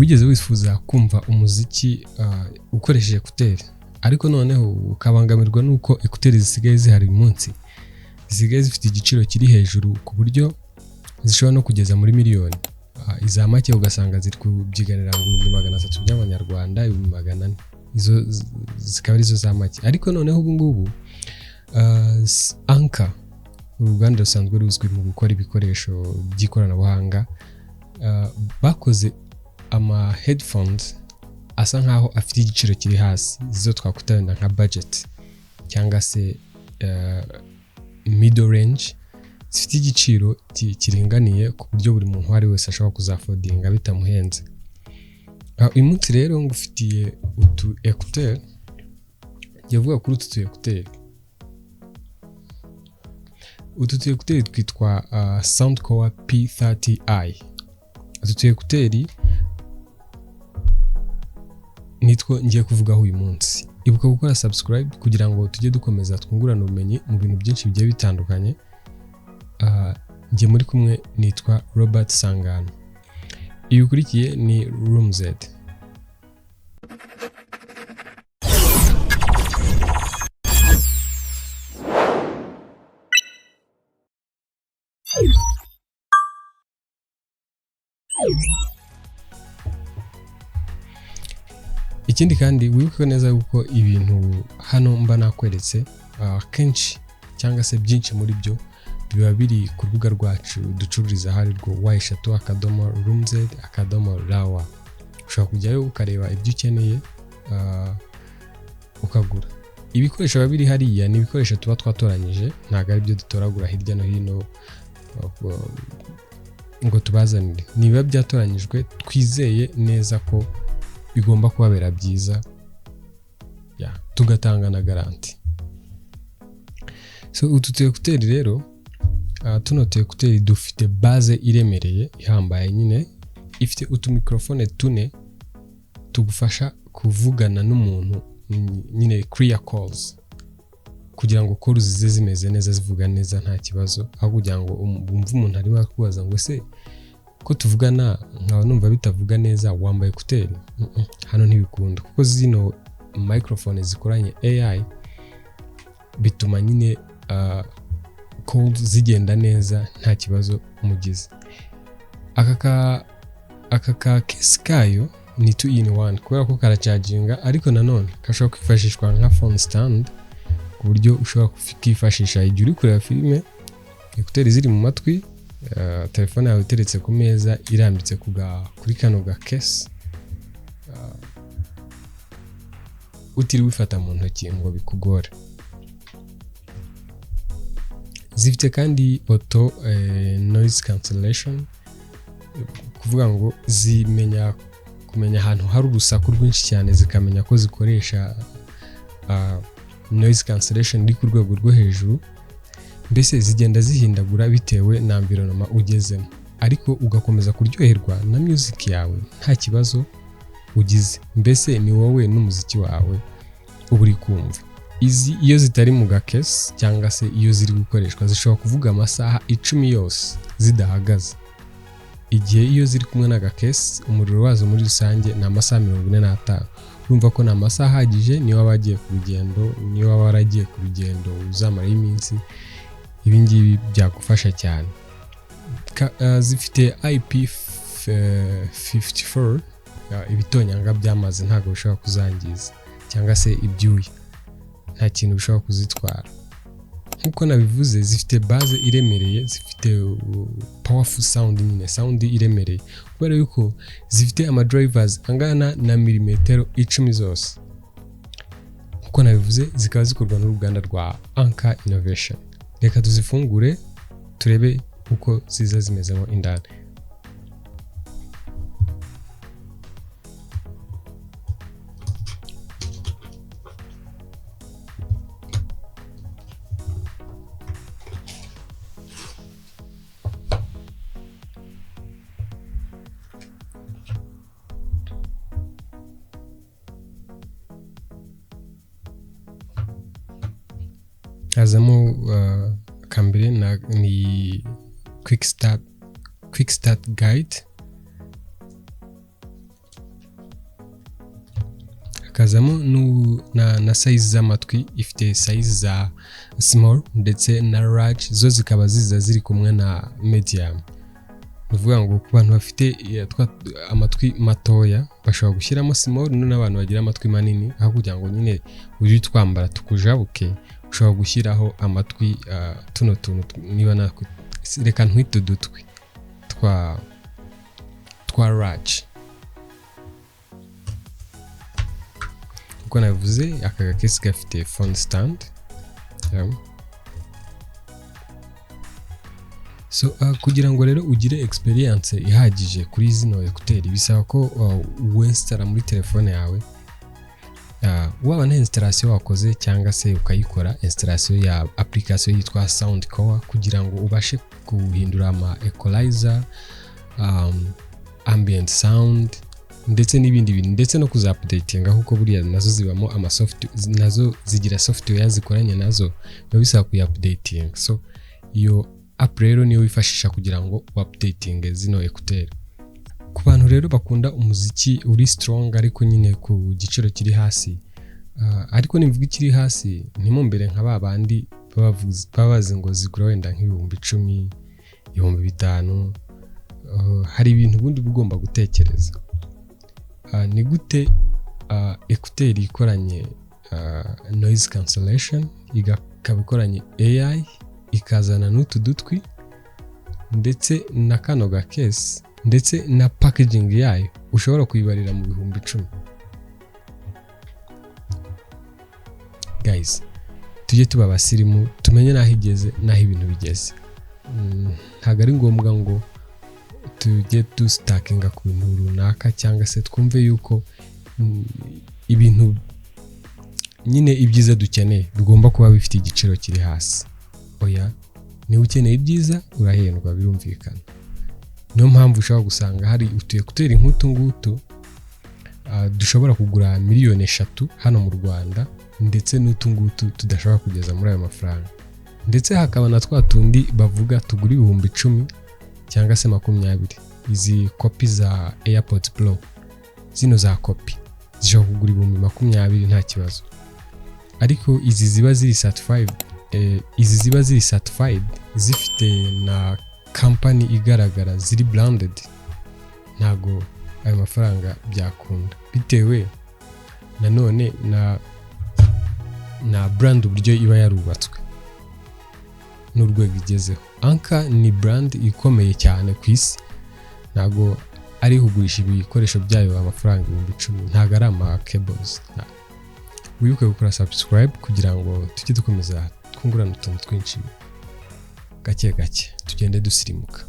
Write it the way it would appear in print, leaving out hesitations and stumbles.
wigeze wifuza kumva umuziki ukoresheje ekuteri ariko noneho ukabangamirwa nuko ekuteri zisigaye zihari umunsi zisigaye zifite igiciro kiri hejuru ku buryo zishobora no kugeza muri miliyoni iza make ugasanga ziri kubyiganira ngo 300 by'amanyarwanda 400 izo zikaba arizo za make ariko noneho ubu ngubu Anka uruganda rusanzwe ruzwi mu gukora ibikoresho by'ikoranabuhanga bakoze ama headphones asa nkaho afite igiciro kiri hasi izo twakwita nka budget cyangwa se middle range zifite igiciro kiringaniye ku buryo buri muntu wari wese ashobora kuzafodinga bitamuhenze. Uyu munsi rero ngufitiye utu ekuteri yavuga kuri utu ekuteri. Utu ekuteri twitwa Soundcore P30i. Utu ekuteri nitwo ngiye kuvugaho uyu munsi. Ibuka gukora subscribe kugira ngo tujye dukomeza twungurana ubumenyi mu bintu byinshi bigiye bitandukanye. Ngiye muri kumwe nitwa Robert Sangano. Iyo ukurikiye ni Room Z. Ikindi kandi wibuke neza yuko ibintu hano mba nakweretse kenshi cyangwa se byinshi muri byo biba biri ku rubuga rwacu ducururiza hari rwo y3.roomz.rawa. Ushobora kujyayo ukareba ibyo ukeneye ukagura. Ibikoresho biba biri hariya ni ibikoresho tuba twatoranyije, ntabwo ari byo dutoragura hirya no hino ngo tubazanire. Niba byatoranyijwe twizeye neza ko bigomba kubabera byiza tugatanga na garanti. So utu ekuteri rero tuno ekuteri dufite base iremereye ihambaye nyine, ifite utu microphone tune tugufasha kuvugana n'umuntu nyine clear calls kugira ngo call zize zimeze neza zivuga neza nta kibazo, aho kugira ngo umve umuntu arimo akubaza ngo se ko tuvugana nkaho numva bitavuga neza wambaye ekuteri. Hano ntibikunda kuko zino microphone zikoranye AI bituma nyine calls zigenda neza nta kibazo umugize. Aka case kayo ni 2-in-1 kubera ko karacaginga ariko nanone kashobora kwifashishwa nka phone stand ku buryo ushobora kwifashisha igihe uri kureba filime, ekuteri ziri mu matwi, telefone yawe iteretse ku meza irambitse kuri kano ga case, utiri wifata mu ntoki ngo bikugore. Zifite kandi auto noise cancellation, kuvuga ngo kumenya ahantu hari urusaku rwinshi cyane zikamenya ko zikoresha noise cancellation iri ku rwego rwo hejuru. Mbese zigenda zihindagura bitewe na environment ugezemo, ariko ugakomeza kuryoherwa na music yawe nta kibazo ugize. Mbese ni wowe n'umuziki wawe uburi kumva. Izi iyo zitari mu gakesi cyangwa se iyo ziri gukoreshwa zishobora kuvuga amasaha 10 yose zidahagaze. Igihe iyo ziri kumwe n'agakesi umuriro wazo muri rusange ni amasaha 45. Urumva ko na amasaha ahagije niyo waba wagiye ku rugendo, niyo waba waragiye ku rugendo uzamara iminsi. Ibi ngibi byagufasha cyane. Zifite IP54, ibitonyanga by'amazi ntabwo bishobora kuzangiza cyangwa se ibyuya, nta kintu bishobora kuzitwara. Nkuko nabivuze zifite base iremereye, zifite powerful sound nyine, sound iremereye kubera yuko zifite ama drivers angana na milimetero 10 zose. Nkuko nabivuze zikaba zikorwa n'uruganda rwa Anka Innovation. Reka tuzifungure turebe uko ziza zimezemo indani. Hazamo kambere ni quick start guide. hakazamo na size z'amatwi, ifite size za small ndetse na large, zo zikaba ziza ziri kumwe na medium. Uvuga ngo ku bantu bafite amatwi matoya bashobora gushyiramo small, n'abantu bagira amatwi manini aho kugira ngo nyine uje twambara tukujabuke, ushobora gushyiraho amatwi tuno tuntu, niba reka ntwite udutwi twa large. Uko navuze, aka gakesi gafite phone stand. So kugira ngo rero ugire experience ihagije kuri zino ekuteri, bisaba ko uinstalla muri telefone yawe, waba na installation wakoze cyangwa se ukayikora installation ya application yitwa Soundcore, kugira ngo ubashe guhindura ama equalizer, ambient sound ndetse n'ibindi bintu, ndetse no kuza-updatinga kuko buriya nazo zibamo nazo zigira software zikoranye nazo, biba bisaba kuya-updating. So iyo app rero niyo wifashisha kugira ngo updating zino ekuteri. Ku bantu rero bakunda umuziki uri strong ariko nyine ku giciro kiri hasi, ariko nimvuga kiri hasi ntimumbere nka babandi babazi ngo zigura wenda nk'ibihumbi 10, ibihumbi 5, hari ibintu bundi bugomba gutekereza. Ni gute ekuteri ikoranye noise cancellation, ikaba ikoranye AI, ikazana n'utu dutwi ndetse na kano gakesi ndetse na packaging yayo, ushobora kuyibarira mu bihumbi 10. Guys, tujye tuba abasirimu, tumenye naho igeze naho ibintu bigeze. Ntabwo ari ngombwa ngo tujye dustakinga ku bintu runaka, cyangwa se twumve yuko ibintu nyine ibyiza dukeneye bigomba kuba bifite igiciro kiri hasi. Oya, niba ukeneye ibyiza urahendwa, birumvikana. Niyo mpamvu ushobora gusanga hari ekuteri nk'utu ngutu dushobora kugura miliyoni 3 hano mu Rwanda, ndetse n'utu ngutu tudashobora kugeza muri ayo mafaranga. Ndetse hakaba na twa tundi bavuga tugura ibihumbi 10 cyangwa se 20. Izi kopi za AirPods Pro, zino za kopi zishobora kugura ibihumbi 20 nta kibazo. Ariko izi ziba ziri certified, zifite na company igaragara, ziri branded, ntago ayo mafaranga byakunda, bitewe nanone na brand uburyo iba yarubatswe n'urwego igezeho. Anka ni brand ikomeye cyane ku isi, ntago ari kugurisha ibikoresho byayo amafaranga 10,000, ntago ari ama cables. Wibuke gukora subscribe kugira ngo tujye dukomeza twungurana utuntu twinshi gake gake, tugende dusirimuka.